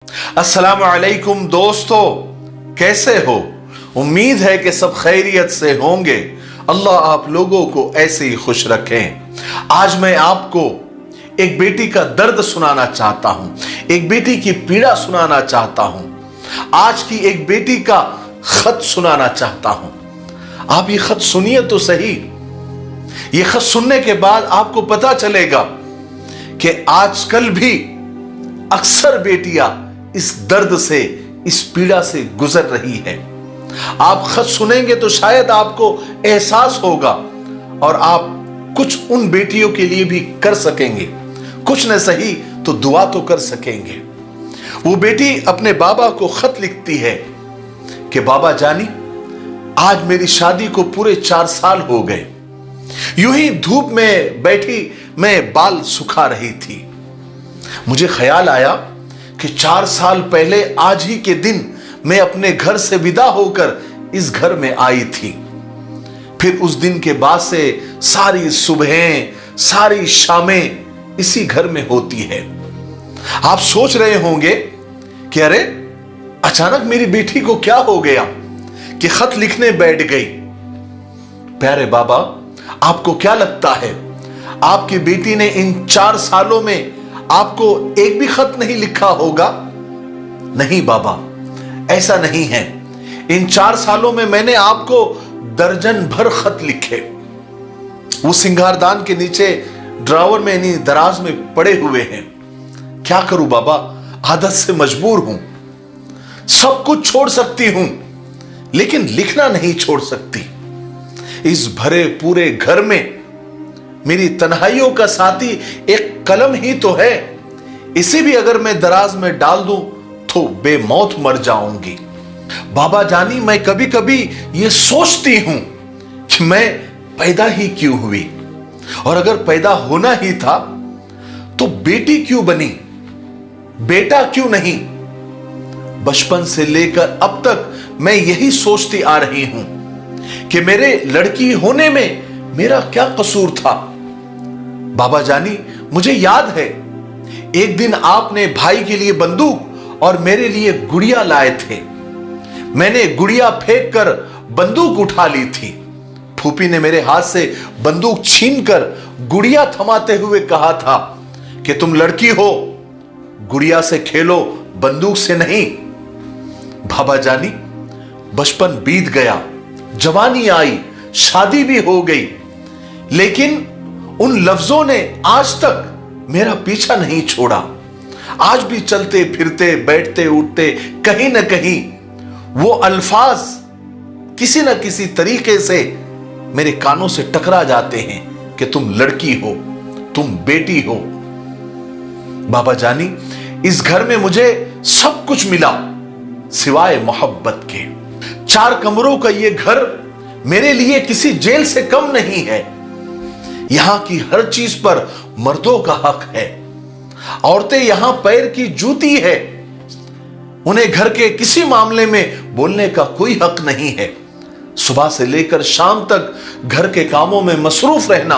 अस्सलाम वालेकुम दोस्तों, कैसे हो? उम्मीद है कि सब खैरियत से होंगे। अल्लाह आप लोगों को ऐसे ही खुश रखें। आज मैं आपको एक बेटी का दर्द सुनाना चाहता हूं, एक बेटी की पीड़ा सुनाना चाहता हूं, आज की एक बेटी का खत सुनाना चाहता हूं। आप ये खत सुनिए तो सही। ये खत सुनने के बाद आपको पता चलेगा कि आजकल भी अक्सर बेटियां इस दर्द से, इस पीड़ा से गुजर रही है। आप खत सुनेंगे तो शायद आपको एहसास होगा और आप कुछ उन बेटियों के लिए भी कर सकेंगे, कुछ न सही तो दुआ तो कर सकेंगे। वो बेटी अपने बाबा को खत लिखती है कि बाबा जानी, आज मेरी शादी को पूरे 4 साल हो गए। यूं ही धूप में बैठी मैं बाल सुखा रही थी। मुझे ख्याल आया कि 4 साल पहले आज ही के दिन मैं अपने घर से विदा होकर इस घर में आई थी। फिर उस दिन के बाद से सारी सुबहें, सारी शामें इसी घर में होती है। आप सोच रहे होंगे कि अरे अचानक मेरी बेटी को क्या हो गया कि खत लिखने बैठ गई। प्यारे बाबा, आपको क्या लगता है आपकी बेटी ने इन 4 सालों में आपको एक भी खत नहीं लिखा होगा? नहीं बाबा, ऐसा नहीं है। इन 4 सालों में मैंने आपको दर्जन भर खत लिखे। वो सिंगारदान के नीचे ड्रावर में यानी दराज में पड़े हुए हैं। क्या करूं बाबा, आदत से मजबूर हूं। सब कुछ छोड़ सकती हूं लेकिन लिखना नहीं छोड़ सकती। इस भरे पूरे घर में मेरी तन्हाइयों का साथी एक कलम ही तो है। इसे भी अगर मैं दराज में डाल दूं तो बेमौत मर जाऊंगी। बाबा जानी, मैं कभी कभी ये सोचती हूं कि मैं पैदा ही क्यों हुई, और अगर पैदा होना ही था तो बेटी क्यों बनी, बेटा क्यों नहीं? बचपन से लेकर अब तक मैं यही सोचती आ रही हूं कि मेरे लड़की होने में मेरा क्या कसूर था। बाबा जानी, मुझे याद है एक दिन आपने भाई के लिए बंदूक और मेरे लिए गुड़िया लाए थे। मैंने गुड़िया फेंक कर बंदूक उठा ली थी। फूफी ने मेरे हाथ से बंदूक छीनकर गुड़िया थमाते हुए कहा था कि तुम लड़की हो, गुड़िया से खेलो, बंदूक से नहीं। बाबा जानी, बचपन बीत गया, जवानी आई, शादी भी हो गई, लेकिन उन लफ्जों ने आज तक मेरा पीछा नहीं छोड़ा। आज भी चलते फिरते, बैठते उठते, कहीं ना कहीं वो अल्फाज किसी ना किसी तरीके से मेरे कानों से टकरा जाते हैं कि तुम लड़की हो, तुम बेटी हो। बाबा जानी, इस घर में मुझे सब कुछ मिला सिवाय मोहब्बत के। 4 कमरों का ये घर मेरे लिए किसी जेल से कम नहीं है। यहां की हर चीज पर मर्दों का हक है। औरतें यहां पैर की जूती है। उन्हें घर के किसी मामले में बोलने का कोई हक नहीं है। सुबह से लेकर शाम तक घर के कामों में मसरूफ रहना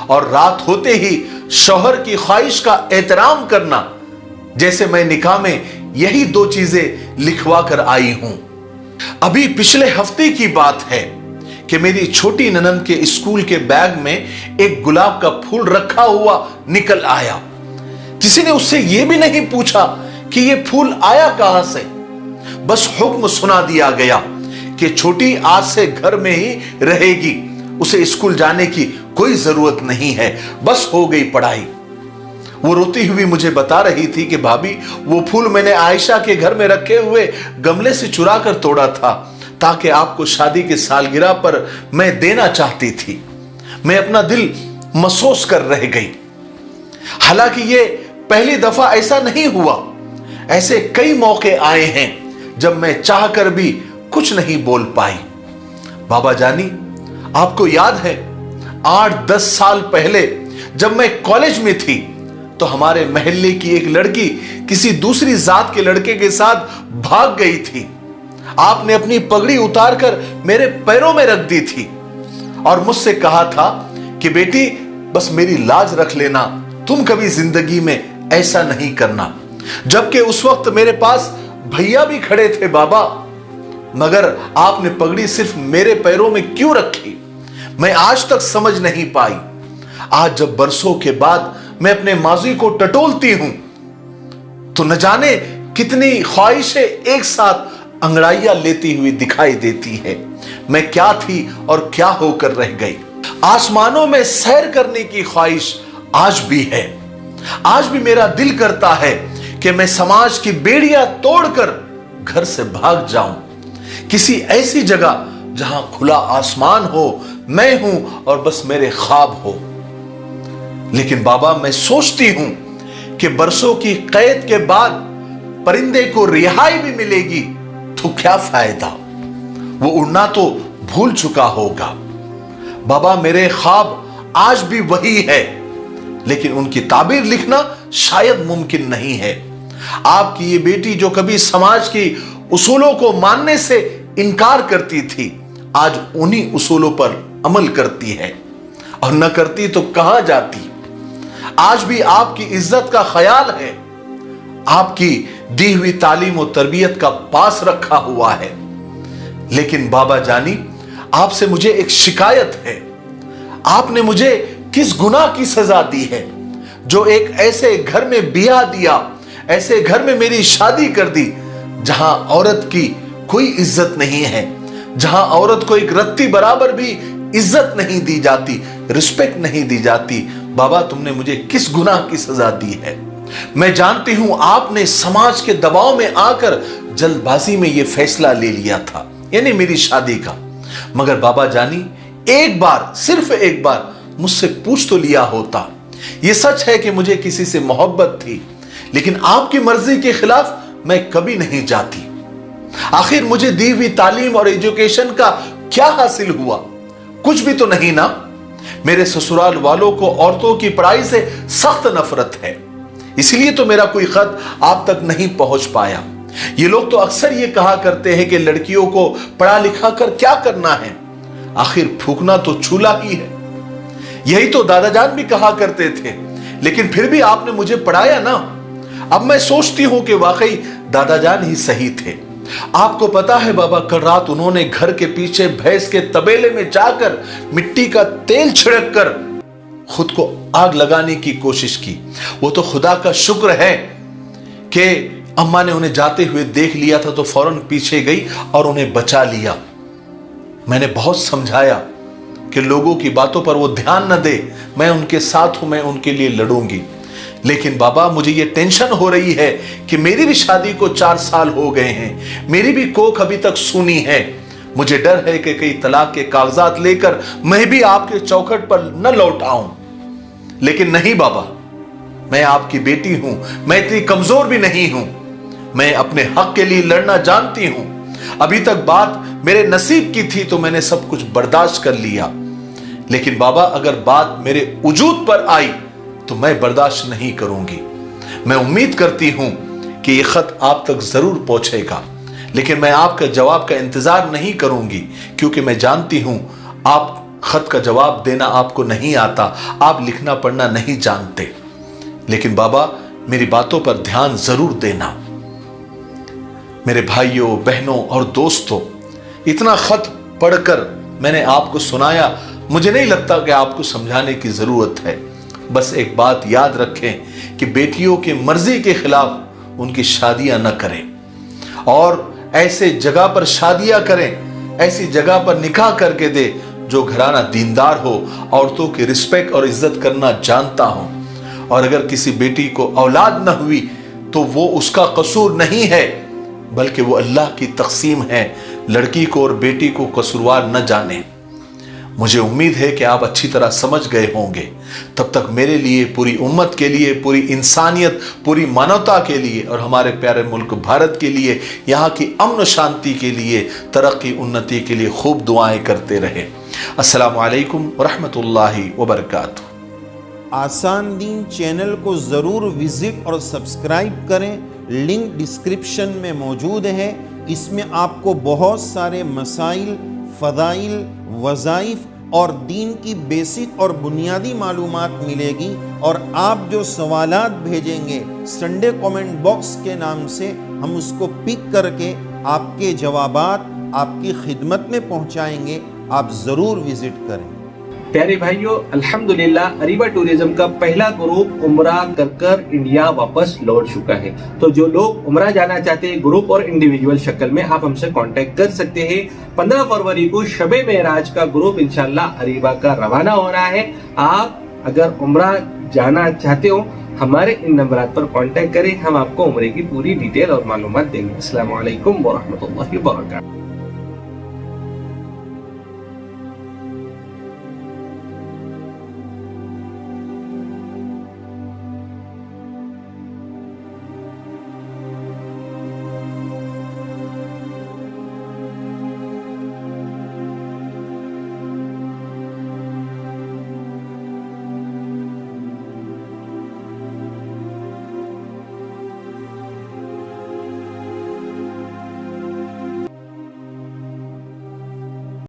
और रात होते ही शौहर की ख्वाहिश का एहतराम करना, जैसे मैं निकाह में यही 2 चीजें लिखवा कर आई हूं। अभी पिछले हफ्ते की बात है कि मेरी छोटी ननंद के स्कूल के बैग में एक गुलाब का फूल रखा हुआ निकल आया। किसी ने उससे यह भी नहीं पूछा कि यह फूल आया कहां से। बस हुक्म सुना दिया गया कि छोटी आज से घर में ही रहेगी, उसे स्कूल जाने की कोई जरूरत नहीं है, बस हो गई पढ़ाई। वो रोती हुई मुझे बता रही थी कि भाभी, वो फूल मैंने आयशा के घर में रखे हुए गमले से चुरा कर तोड़ा था ताकि आपको शादी के सालगिरह पर मैं देना चाहती थी। मैं अपना दिल महसूस कर रह गई। हालांकि ये पहली दफा ऐसा नहीं हुआ, ऐसे कई मौके आए हैं जब मैं चाहकर भी कुछ नहीं बोल पाई। बाबा जानी, आपको याद है 8-10 साल पहले जब मैं कॉलेज में थी तो हमारे मोहल्ले की एक लड़की किसी दूसरी जात के लड़के के साथ भाग गई थी। आपने अपनी पगड़ी उतारकर मेरे पैरों में रख दी थी और मुझसे कहा था कि बेटी, बस मेरी लाज रख लेना, तुम कभी जिंदगी में ऐसा नहीं करना। जबकि उस वक्त मेरे पास भैया भी खड़े थे बाबा, मगर आपने पगड़ी सिर्फ मेरे पैरों में क्यों रखी, मैं आज तक समझ नहीं पाई। आज जब बरसों के बाद मैं अपने माजी को टटोलती हूं तो न जाने कितनी ख्वाहिशें एक साथ अंगड़ाइयां लेती हुई दिखाई देती है। मैं क्या थी और क्या होकर रह गई। आसमानों में सैर करने की ख्वाहिश आज भी है। आज भी मेरा दिल करता है कि मैं समाज की बेड़ियां तोड़कर घर से भाग जाऊं, किसी ऐसी जगह जहां खुला आसमान हो, मैं हूं और बस मेरे ख्वाब हो। लेकिन बाबा, मैं सोचती हूं कि बरसों की कैद के बाद परिंदे को रिहाई भी मिलेगी तो क्या फायदा, वो उड़ना तो भूल चुका होगा। बाबा, मेरे ख्वाब आज भी वही है, लेकिन उनकी ताबीर लिखना शायद मुमकिन नहीं है। आपकी ये बेटी जो कभी समाज की उसूलों को मानने से इनकार करती थी, आज उन्हीं उसूलों पर अमल करती है, और न करती तो कहां जाती। आज भी आपकी इज्जत का ख्याल है, आपकी दी हुई तालीम और तरबियत का पास रखा हुआ है। लेकिन बाबा जानी, आपसे मुझे एक शिकायत है। आपने मुझे किस गुनाह की सजा दी है जो एक ऐसे घर में बिया दिया, ऐसे घर में मेरी शादी कर दी जहां औरत की कोई इज्जत नहीं है, जहां औरत को एक रत्ती बराबर भी इज्जत नहीं दी जाती, रिस्पेक्ट नहीं दी जाती। बाबा, तुमने मुझे किस गुनाह की सजा दी है? मैं जानती हूं आपने समाज के दबाव में आकर जल्दबाजी में यह फैसला ले लिया था, यानी मेरी शादी का। मगर बाबा जानी, एक बार, सिर्फ एक बार मुझसे पूछ तो लिया होता। यह सच है कि मुझे किसी से मोहब्बत थी, लेकिन आपकी मर्जी के खिलाफ मैं कभी नहीं जाती। आखिर मुझे दी हुई तालीम और एजुकेशन का क्या हासिल हुआ? कुछ भी तो नहीं ना। मेरे ससुराल वालों को औरतों की पढ़ाई से सख्त नफरत है, इसलिए तो मेरा कोई खत आप तक नहीं पहुंच पाया। ये लोग तो अक्सर ये कहा करते हैं कि लड़कियों को पढ़ा लिखा कर क्या करना है, आखिर फूकना तो चूल्हा ही है। यही तो दादा जान भी कहा करते थे, लेकिन फिर भी आपने मुझे पढ़ाया ना। अब मैं सोचती हूं कि वाकई दादा जान ही सही थे। आपको पता है बाबा, कल रात उन्होंने घर के पीछे भैंस के तबेले में जाकर मिट्टी का तेल छिड़क कर खुद को आग लगाने की कोशिश की। वो तो खुदा का शुक्र है कि अम्मा ने उन्हें जाते हुए देख लिया था तो फौरन पीछे गई और उन्हें बचा लिया। मैंने बहुत समझाया कि लोगों की बातों पर वो ध्यान न दे, मैं उनके साथ हूं, मैं उनके लिए लड़ूंगी। लेकिन बाबा, मुझे ये टेंशन हो रही है कि मेरी भी शादी को 4 साल हो गए हैं, मेरी भी कोख अभी तक सूनी है। मुझे डर है कि कई तलाक के कागजात लेकर मैं भी आपके चौखट पर न लौट आऊं। लेकिन नहीं बाबा, मैं आपकी बेटी हूं, मैं इतनी कमजोर भी नहीं हूं। मैं अपने हक के लिए लड़ना जानती हूं। अभी तक बात मेरे नसीब की थी तो मैंने सब कुछ बर्दाश्त कर लिया, लेकिन बाबा, अगर बात मेरे वजूद पर आई तो मैं बर्दाश्त नहीं करूंगी। मैं उम्मीद करती हूं कि यह खत आप तक जरूर पहुंचेगा, लेकिन मैं आपके जवाब का इंतजार नहीं करूंगी, क्योंकि मैं जानती हूं आप खत का जवाब देना आपको नहीं आता, आप लिखना पढ़ना नहीं जानते। लेकिन बाबा, मेरी बातों पर ध्यान जरूर देना। मेरे भाइयों, बहनों और दोस्तों, इतना खत पढ़कर मैंने आपको सुनाया, मुझे नहीं लगता कि आपको समझाने की जरूरत है। बस एक बात याद रखें कि बेटियों की मर्जी के खिलाफ उनकी शादियां न करें, और ऐसे जगह पर शादियां करें, ऐसी जगह पर निकाह करके दे जो घराना दीनदार हो, औरतों की रिस्पेक्ट और इज्जत करना जानता हो। और अगर किसी बेटी को औलाद न हुई तो वो उसका कसूर नहीं है, बल्कि वो अल्लाह की तक़सीम है। लड़की को और बेटी को कसूरवार न जाने। मुझे उम्मीद है कि आप अच्छी तरह समझ गए होंगे। तब तक मेरे लिए, पूरी उम्मत के लिए, पूरी इंसानियत, पूरी मानवता के लिए और हमारे प्यारे मुल्क भारत के लिए, यहाँ की अमन शांति के लिए, तरक्की उन्नति के लिए खूब दुआएं करते रहे। अस्सलामु अलैकुम व रहमतुल्लाहि व बरकातुहू। आसान दीन चैनल को ज़रूर विज़िट और सब्सक्राइब करें, लिंक डिस्क्रिप्शन में मौजूद है। इसमें आपको बहुत सारे मसाइल, फ़ज़ाइल, वज़ाइफ और दीन की बेसिक और बुनियादी मालूमात मिलेगी। اور آپ جو سوالات بھیجیں گے سنڈے کامنٹ باکس کے نام سے ہم اس کو پک کر کے آپ کے جوابات آپ کی خدمت میں پہنچائیں گے. آپ ضرور وزٹ کریں. پیارے بھائیوں، الحمدللہ اریبا ٹورزم کا پہلا گروپ عمرہ کر انڈیا واپس لوٹ چکا ہے. تو جو لوگ عمرہ جانا چاہتے ہیں گروپ اور انڈیویجول شکل میں، آپ ہم سے کانٹیکٹ کر سکتے ہیں. 15 فروری کو شب معراج کا گروپ انشاءاللہ اریبا کا روانہ ہو رہا ہے. آپ اگر عمرہ جانا چاہتے ہو ہمارے ان نمبرات پر کانٹیکٹ کریں، ہم آپ کو عمرے کی پوری ڈیٹیل اور معلومات دیں گے. السلام علیکم ورحمۃ اللہ وبرکاتہ.